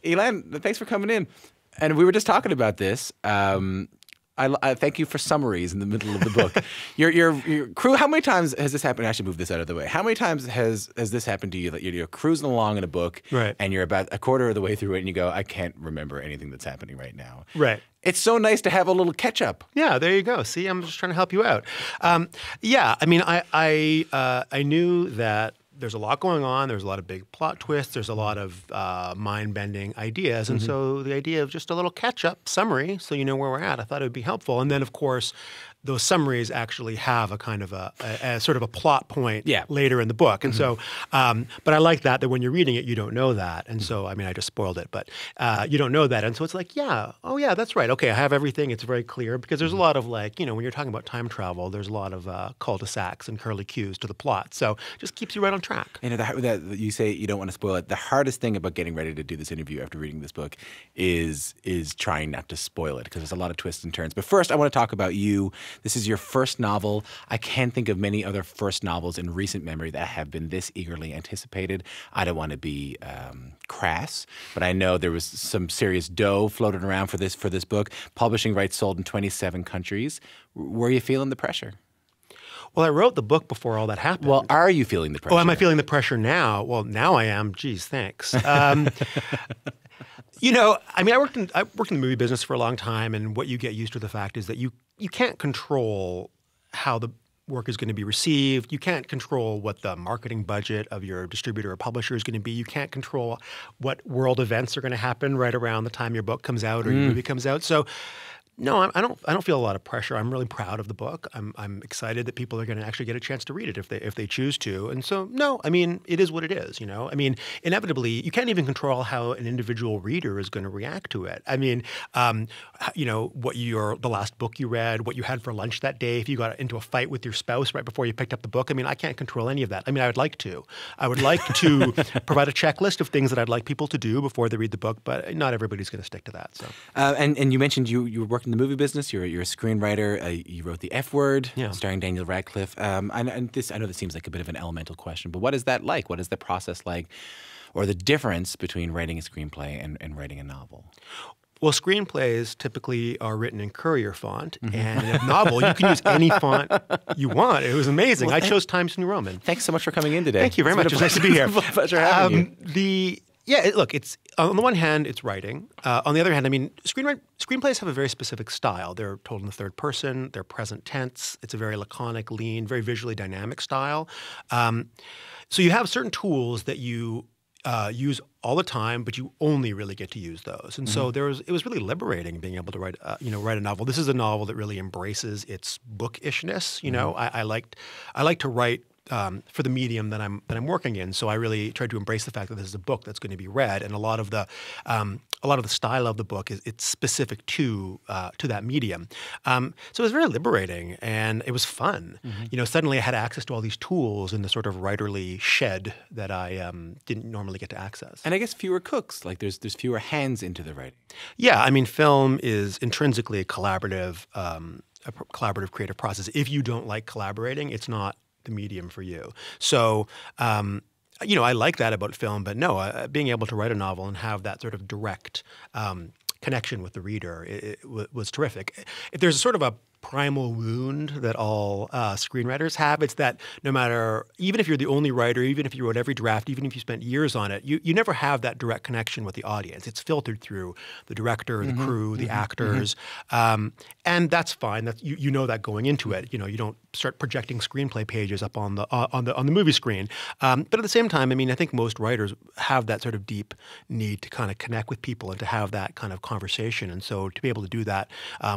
Elan, thanks for coming in. And we were just talking about this. I thank you for summaries in the middle of the book. Your crew. How many times has this happened? I should move this out of the way. How many times has this happened to you that you're cruising along in a book, right, and you're about a quarter of the way through it, and you go, I can't remember anything that's happening right now. Right. It's so nice to have a little catch up. Yeah, there you go. See, I'm just trying to help you out. Yeah, I mean, I knew that there's a lot going on. There's a lot of big plot twists. There's a lot of mind-bending ideas. And so the idea of just a little catch-up summary so you know where we're at, I thought it would be helpful. And then, of course, those summaries actually have a kind of a sort of a plot point later in the book. And so, but I like that when you're reading it, you don't know that. And so, I mean, I just spoiled it, but you don't know that. And so it's like, yeah, oh yeah, that's right. Okay, I have everything. It's very clear because there's a lot of like, you know, when you're talking about time travel, there's a lot of cul-de-sacs and curly cues to the plot. So it just keeps you right on track. You know, you say you don't want to spoil it. The hardest thing about getting ready to do this interview after reading this book is trying not to spoil it because there's a lot of twists and turns. But first, I want to talk about you. This is your first novel. I can't think of many other first novels in recent memory that have been this eagerly anticipated. I don't want to be crass, but I know there was some serious dough floated around for this book. Publishing rights sold in 27 countries. Were you feeling the pressure? Well, I wrote the book before all that happened. Well, are you feeling the pressure? Oh, am I feeling the pressure now? Well, now I am. Geez, thanks. You know, I mean, I worked in the movie business for a long time, and what you get used to the fact is that you can't control how the work is going to be received. You can't control what the marketing budget of your distributor or publisher is going to be. You can't control what world events are going to happen right around the time your book comes out or your movie comes out. So no, I don't feel a lot of pressure. I'm really proud of the book. I'm excited that people are going to actually get a chance to read it if they choose to. And so, no, I mean, it is what it is, you know? I mean, inevitably, you can't even control how an individual reader is going to react to it. I mean, you know, the last book you read, what you had for lunch that day, if you got into a fight with your spouse right before you picked up the book, I mean, I can't control any of that. I mean, I would like to. I would like to provide a checklist of things that I'd like people to do before they read the book, but not everybody's going to stick to that. So, and you mentioned you were working in the movie business. You're a screenwriter. You wrote The F Word, starring Daniel Radcliffe. And I know this seems like a bit of an elemental question, but what is that like? What is the process like, or the difference between writing a screenplay and writing a novel? Well, screenplays typically are written in Courier font, and in a novel, you can use any font you want. It was amazing. Well, I chose Times New Roman. Thanks so much for coming in today. Thank you very much. It was nice to be here. It's a pleasure having you. Look, it's on the one hand, it's writing. On the other hand, I mean, screenplays have a very specific style. They're told in the third person. They're present tense. It's a very laconic, lean, very visually dynamic style. So you have certain tools that you use all the time, but you only really get to use those. And so it was really liberating being able to write a novel. This is a novel that really embraces its bookishness. You know, I like to write for the medium that I'm working in. So I really tried to embrace the fact that this is a book that's going to be read, and a lot of the style of the book it's specific to that medium. So it was very liberating, and it was fun. You know, suddenly I had access to all these tools in the sort of writerly shed that I didn't normally get to access. And I guess fewer cooks. Like there's fewer hands into the writing. Yeah, I mean, film is intrinsically a collaborative creative process. If you don't like collaborating, it's not the medium for you. So, you know, I like that about film, but no, being able to write a novel and have that sort of direct connection with the reader it was terrific. If there's a sort of a primal wound that all screenwriters have, it's that no matter, even if you're the only writer, even if you wrote every draft, even if you spent years on it, you never have that direct connection with the audience. It's filtered through the director, the crew, the actors, and that's fine. That's you know that going into it. You know, you don't start projecting screenplay pages up on the movie screen. But at the same time, I mean, I think most writers have that sort of deep need to kind of connect with people and to have that kind of conversation. And so to be able to do that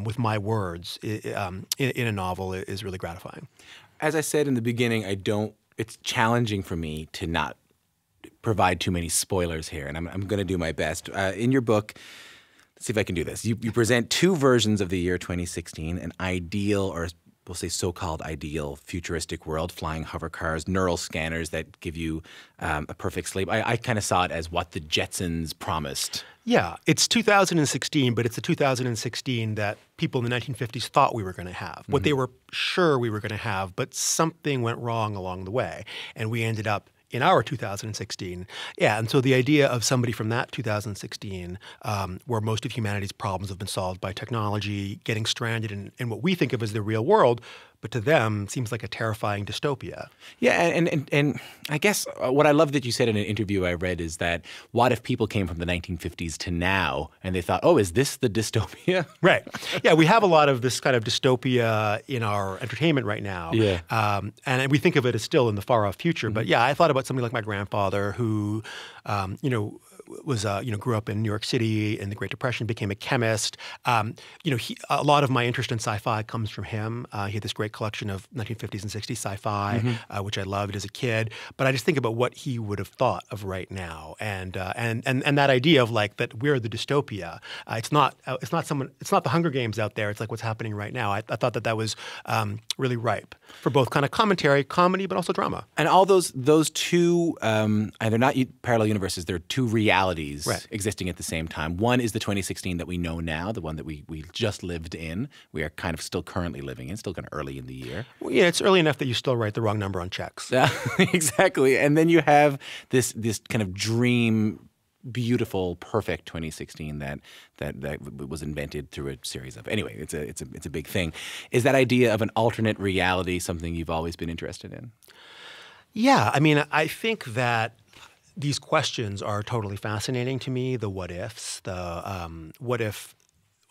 with my words in a novel is really gratifying. As I said in the beginning, it's challenging for me to not provide too many spoilers here, and I'm going to do my best. In your book, let's see if I can do this. You present two versions of the year 2016, an ideal, or we'll say so-called ideal futuristic world, flying hover cars, neural scanners that give you a perfect sleep. I kind of saw it as what the Jetsons promised. Yeah, it's 2016, but it's the 2016 that people in the 1950s thought we were going to have, what they were sure we were going to have, but something went wrong along the way, and we ended up in our 2016. Yeah, and so the idea of somebody from that 2016, where most of humanity's problems have been solved by technology, getting stranded in what we think of as the real world, but to them seems like a terrifying dystopia. Yeah, and I guess what I love that you said in an interview I read is that what if people came from the 1950s to now and they thought, oh, is this the dystopia? Right. Yeah, we have a lot of this kind of dystopia in our entertainment right now. Yeah. And we think of it as still in the far off future. But yeah, I thought about somebody like my grandfather who, was grew up in New York City in the Great Depression, became a chemist. A lot of my interest in sci-fi comes from him. He had this great collection of 1950s and 60s sci-fi, which I loved as a kid. But I just think about what he would have thought of right now, and that idea of like that we're the dystopia. It's not the Hunger Games out there. It's like what's happening right now. I thought that was really ripe for both kind of comedy, but also drama. And all those two, they're not parallel universes. They're two realities existing at the same time. One is the 2016 that we know now, the one that we just lived in. We are kind of still currently living in, still kind of early in the year. Well, yeah, it's early enough that you still write the wrong number on checks. Yeah, exactly. And then you have this kind of dream, beautiful, perfect 2016 that was invented through a series of. Anyway, it's a big thing. Is that idea of an alternate reality something you've always been interested in? Yeah, I mean, I think that these questions are totally fascinating to me. The what ifs, what if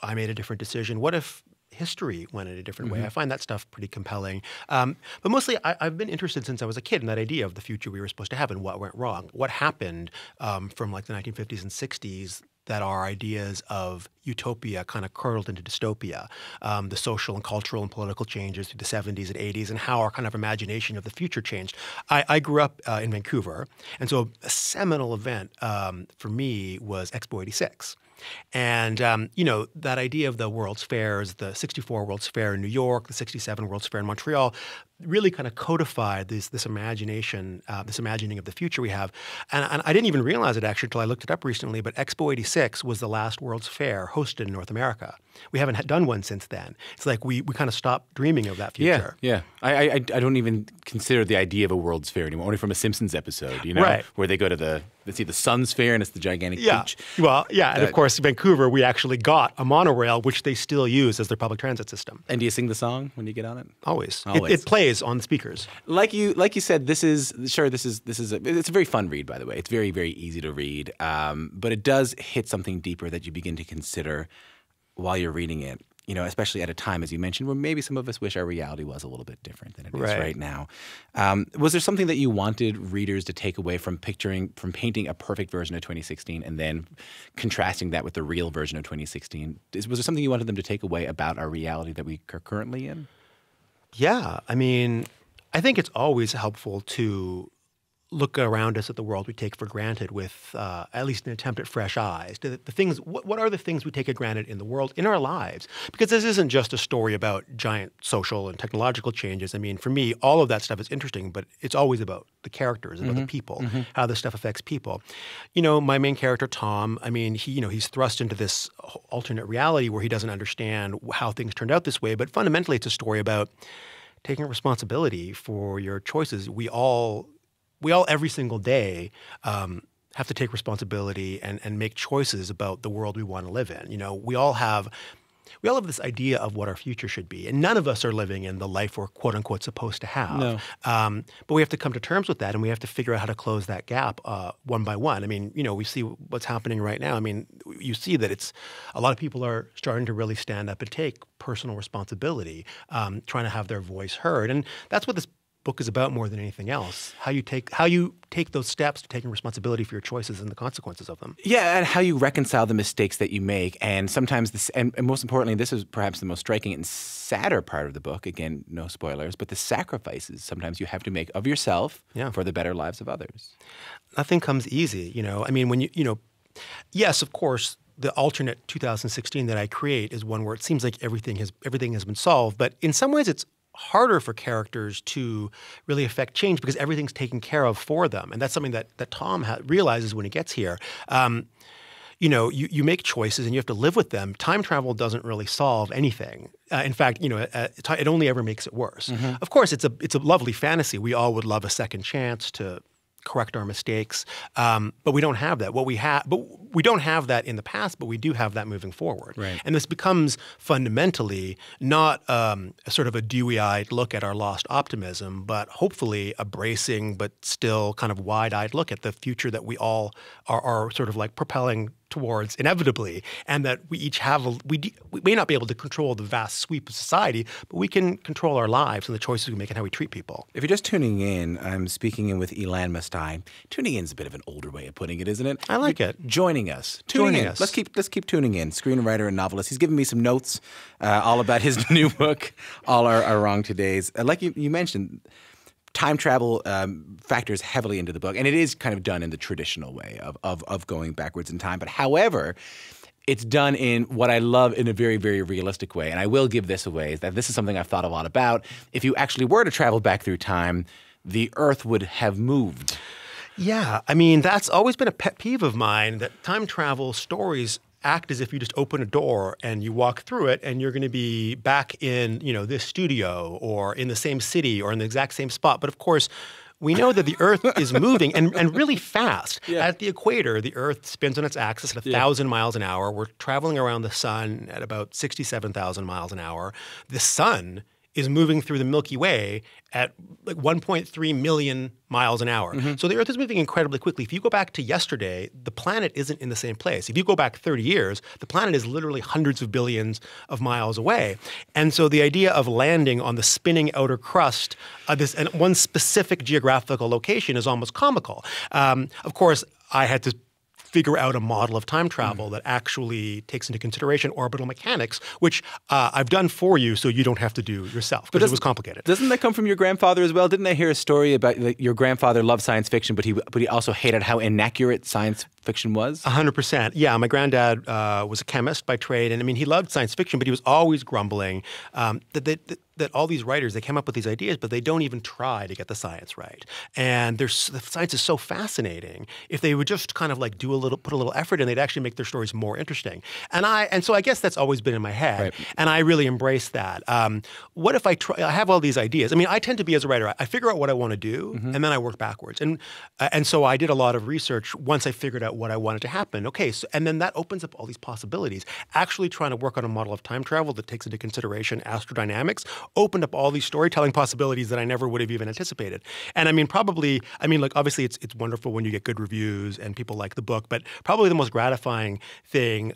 I made a different decision? What if history went in a different way? I find that stuff pretty compelling. But mostly I've been interested since I was a kid in that idea of the future we were supposed to have and what went wrong. What happened from like the 1950s and 60s that our ideas of utopia kind of curdled into dystopia, the social and cultural and political changes through the 70s and 80s, and how our kind of imagination of the future changed. I grew up in Vancouver, and so a seminal event for me was Expo 86. And, that idea of the World's Fairs, the 64 World's Fair in New York, the 67 World's Fair in Montreal, really kind of codified this imagination, this imagining of the future we have. And I didn't even realize it actually until I looked it up recently, but Expo 86 was the last World's Fair hosted in North America. We haven't done one since then. It's like we kind of stopped dreaming of that future. Yeah. I don't even consider the idea of a World's Fair anymore, only from a Simpsons episode, right, where they go to the Sun's Fair and it's the gigantic beach. Well, yeah, and of course, Vancouver, we actually got a monorail, which they still use as their public transit system. And do you sing the song when you get on it? Always. It plays on the speakers. Like you said, it's a very fun read, by the way. It's very, very easy to read, but it does hit something deeper that you begin to consider while you're reading it. Especially at a time, as you mentioned, where maybe some of us wish our reality was a little bit different than it is right now. Was there something that you wanted readers to take away from painting a perfect version of 2016 and then contrasting that with the real version of 2016? Was there something you wanted them to take away about our reality that we are currently in? Yeah. I mean, I think it's always helpful to look around us at the world we take for granted with at least an attempt at fresh eyes. What are the things we take for granted in the world, in our lives? Because this isn't just a story about giant social and technological changes. I mean, for me, all of that stuff is interesting, but it's always about the characters, about the people, how this stuff affects people. My main character, Tom, I mean, he's thrust into this alternate reality where he doesn't understand how things turned out this way, but fundamentally it's a story about taking responsibility for your choices. We all every single day have to take responsibility and make choices about the world we want to live in. We all have this idea of what our future should be, and none of us are living in the life we're quote unquote supposed to have. No. But we have to come to terms with that, and we have to figure out how to close that gap one by one. I mean, we see what's happening right now. I mean, you see that a lot of people are starting to really stand up and take personal responsibility, trying to have their voice heard, and that's what this book is about more than anything else. How you take those steps to taking responsibility for your choices and the consequences of them. Yeah, and how you reconcile the mistakes that you make. And sometimes and most importantly, this is perhaps the most striking and sadder part of the book. Again, no spoilers, but the sacrifices sometimes you have to make of yourself for the better lives of others. Nothing comes easy, I mean, when yes, of course, the alternate 2016 that I create is one where it seems like everything has been solved, but in some ways it's harder for characters to really affect change because everything's taken care of for them. And that's something that Tom realizes when he gets here. You make choices and you have to live with them. Time travel doesn't really solve anything. In fact, it only ever makes it worse. Of course, it's a lovely fantasy. We all would love a second chance to correct our mistakes. But we don't have that. But we don't have that in the past, but we do have that moving forward. Right. And this becomes fundamentally not a sort of a dewy-eyed look at our lost optimism, but hopefully a bracing but still kind of wide-eyed look at the future that we all are sort of like propelling towards inevitably, and that we each have we may not be able to control the vast sweep of society, but we can control our lives and the choices we make and how we treat people. If you're just tuning in, I'm speaking in with Elan Mastai. Tuning in is a bit of an older way of putting it, isn't it? I like it. Joining us. Tuning in. Let's keep tuning in. Screenwriter and novelist. He's given me some notes all about his new book, All Are Wrong Todays. Like you mentioned, time travel factors heavily into the book, and it is kind of done in the traditional way of going backwards in time. But however, it's done in what I love in a very, very realistic way. And I will give this away, is that this is something I've thought a lot about. If you actually were to travel back through time, the Earth would have moved. Yeah, I mean, that's always been a pet peeve of mine, that time travel stories act as if you just open a door and you walk through it and you're going to be back in, this studio or in the same city or in the exact same spot. But of course, we know that the Earth is moving and really fast. Yeah. At the equator, the Earth spins on its axis at 1,000 miles an hour. We're traveling around the sun at about 67,000 miles an hour. The sun is moving through the Milky Way at like 1.3 million miles an hour. Mm-hmm. So the Earth is moving incredibly quickly. If you go back to yesterday, the planet isn't in the same place. If you go back 30 years, the planet is literally hundreds of billions of miles away. And so the idea of landing on the spinning outer crust and one specific geographical location is almost comical. Of course, I had to figure out a model of time travel that actually takes into consideration orbital mechanics, which I've done for you so you don't have to do yourself, because it was complicated. Doesn't that come from your grandfather as well? Didn't I hear a story about your grandfather loved science fiction, but he also hated how inaccurate science fiction was? 100%. Yeah, my granddad was a chemist by trade, and I mean, he loved science fiction, but he was always grumbling that all these writers, they came up with these ideas, but they don't even try to get the science right. And the science is so fascinating. If they would just kind of like put a little effort in, they'd actually make their stories more interesting. And so I guess that's always been in my head, right. And I really embrace that. What if I have all these ideas? I mean, I tend to be, as a writer, I figure out what I want to do, and then I work backwards. And so I did a lot of research once I figured out what I wanted to happen. Okay, and then that opens up all these possibilities. Actually trying to work on a model of time travel that takes into consideration astrodynamics opened up all these storytelling possibilities that I never would have even anticipated. And I mean, obviously it's wonderful when you get good reviews and people like the book, but probably the most gratifying thing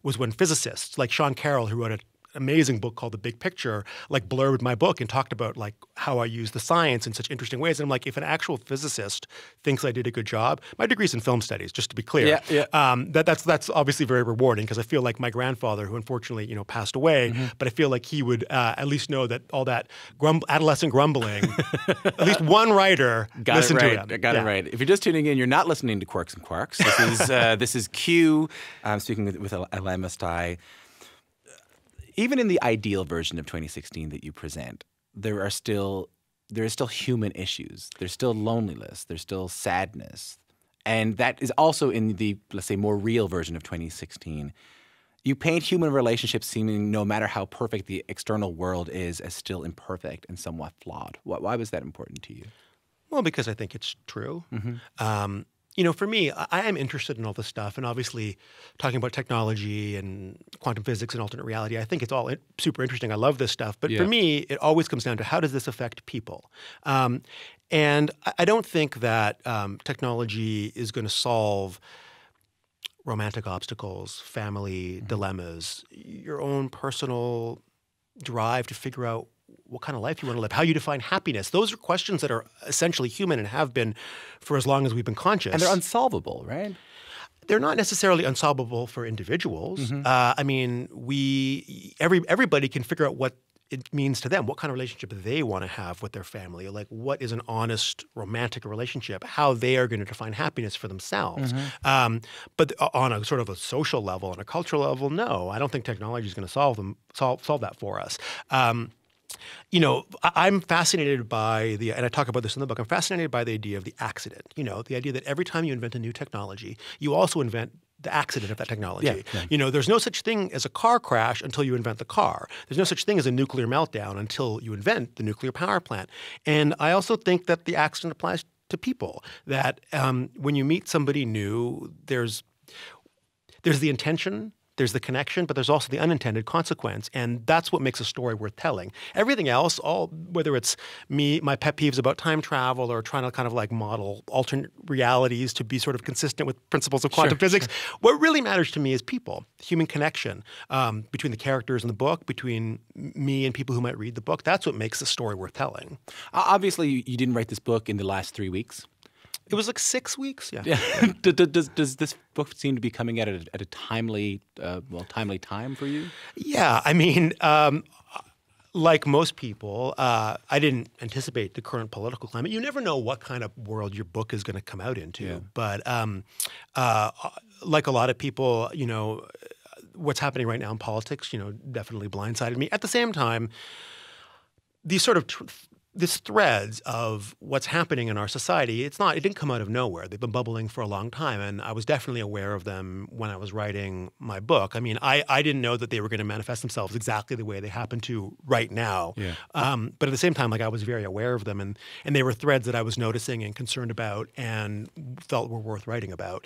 was when physicists like Sean Carroll, who wrote an amazing book called The Big Picture, like blurbed my book and talked about like how I use the science in such interesting ways. And I'm like, if an actual physicist thinks I did a good job, my degree's in film studies, just to be clear. That's obviously very rewarding, because I feel like my grandfather, who unfortunately passed away, but I feel like he would at least know that all that adolescent grumbling, at least one writer listened to it. Got it right. If you're just tuning in, you're not listening to Quirks and Quarks. This is Q. I'm speaking with Elan Mastai. Even in the ideal version of 2016 that you present, there is still human issues. There's still loneliness. There's still sadness. And that is also in the, let's say, more real version of 2016. You paint human relationships seeming, no matter how perfect the external world is, as still imperfect and somewhat flawed. Why was that important to you? Well, because I think it's true. Mm-hmm. For me, I am interested in all this stuff, and obviously talking about technology and quantum physics and alternate reality, I think it's all super interesting. I love this stuff. But for me, it always comes down to, how does this affect people? And I don't think that technology is going to solve romantic obstacles, family dilemmas, your own personal drive to figure out what kind of life you want to live, how you define happiness. Those are questions that are essentially human and have been for as long as we've been conscious. And they're unsolvable, right? They're not necessarily unsolvable for individuals. Mm-hmm. I mean, everybody can figure out what it means to them, what kind of relationship they want to have with their family, like what is an honest romantic relationship, how they are going to define happiness for themselves. Mm-hmm. But on a sort of a social level, on a cultural level, no, I don't think technology is going to solve that for us. I'm fascinated by and I talk about this in the book, I'm fascinated by the idea of the accident, the idea that every time you invent a new technology, you also invent the accident of that technology. Yeah. There's no such thing as a car crash until you invent the car. There's no such thing as a nuclear meltdown until you invent the nuclear power plant. And I also think that the accident applies to people. That when you meet somebody new, there's the intention, there's the connection, but there's also the unintended consequence. And that's what makes a story worth telling. Everything else, whether it's my pet peeves about time travel or trying to kind of like model alternate realities to be sort of consistent with principles of quantum physics, what really matters to me is people, human connection between the characters in the book, between me and people who might read the book. That's what makes the story worth telling. Obviously, you didn't write this book in the last 3 weeks. It was like 6 weeks. Yeah. Does this book seem to be coming at a timely time for you? Yeah. I mean, like most people, I didn't anticipate the current political climate. You never know what kind of world your book is going to come out into. Yeah. But like a lot of people, what's happening right now in politics, definitely blindsided me. At the same time, these sort of these threads of what's happening in our society, it didn't come out of nowhere. They've been bubbling for a long time, and I was definitely aware of them when I was writing my book. I mean, I didn't know that they were going to manifest themselves exactly the way they happen to right now. Yeah. But at the same time, like, I was very aware of them, and they were threads that I was noticing and concerned about and felt were worth writing about.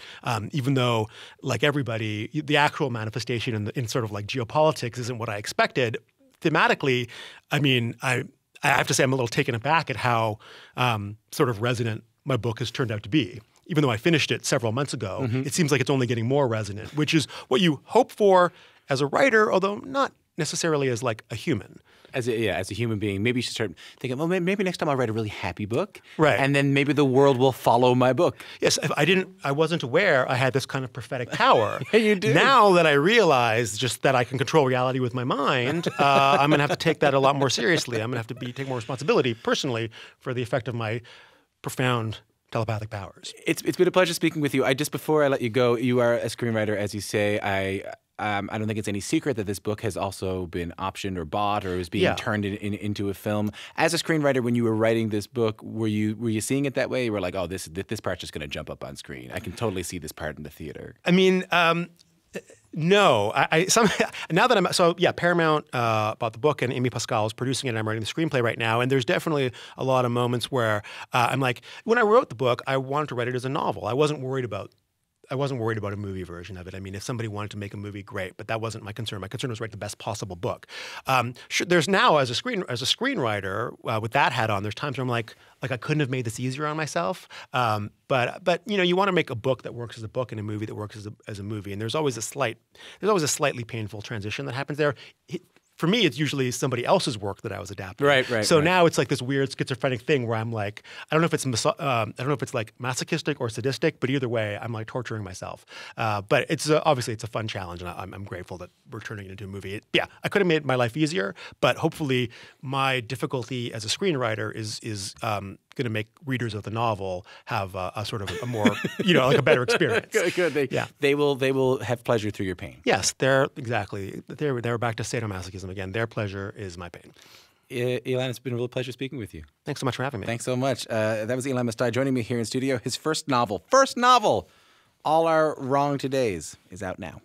Even though, like everybody, the actual manifestation in sort of like geopolitics isn't what I expected. Thematically, I mean, I have to say I'm a little taken aback at how sort of resonant my book has turned out to be. Even though I finished it several months ago, it seems like it's only getting more resonant, which is what you hope for as a writer, although not necessarily as like a human. As a human being, maybe you should start thinking, well, maybe next time I'll write a really happy book. Right. And then maybe the world will follow my book. Yes, I wasn't aware I had this kind of prophetic power. Yeah, you do. Now that I realize just that I can control reality with my mind, I'm going to have to take that a lot more seriously. I'm going to have to take more responsibility personally for the effect of my profound telepathic powers. It's been a pleasure speaking with you. Just before I let you go, you are a screenwriter, as you say. I don't think it's any secret that this book has also been optioned or bought or is being turned into a film. As a screenwriter, when you were writing this book, were you seeing it that way? You were like, oh, this part's just going to jump up on screen. I can totally see this part in the theater. I mean, no. Now that Paramount bought the book and Amy Pascal is producing it and I'm writing the screenplay right now. And there's definitely a lot of moments where I'm like, when I wrote the book, I wanted to write it as a novel. I wasn't worried about a movie version of it. I mean, if somebody wanted to make a movie, great, but that wasn't my concern. My concern was write the best possible book. There's now, as a screenwriter, with that hat on, there's times where I'm like I couldn't have made this easier on myself. But you want to make a book that works as a book and a movie that works as a movie, and there's always a slightly painful transition that happens there. For me, it's usually somebody else's work that I was adapting. Right. So now it's like this weird schizophrenic thing where I'm like, I don't know if it's like masochistic or sadistic, but either way, I'm like torturing myself. But it's obviously it's a fun challenge, and I'm grateful that we're turning it into a movie. I could have made my life easier, but hopefully my difficulty as a screenwriter is going to make readers of the novel have a sort of a more, like a better experience. Good. They will have pleasure through your pain. Yes, they're back to sadomasochism again. Their pleasure is my pain. Elan, it's been a real pleasure speaking with you. Thanks so much for having me. Thanks so much. That was Elan Mastai joining me here in studio. His first novel, All Our Wrong Todays, is out now.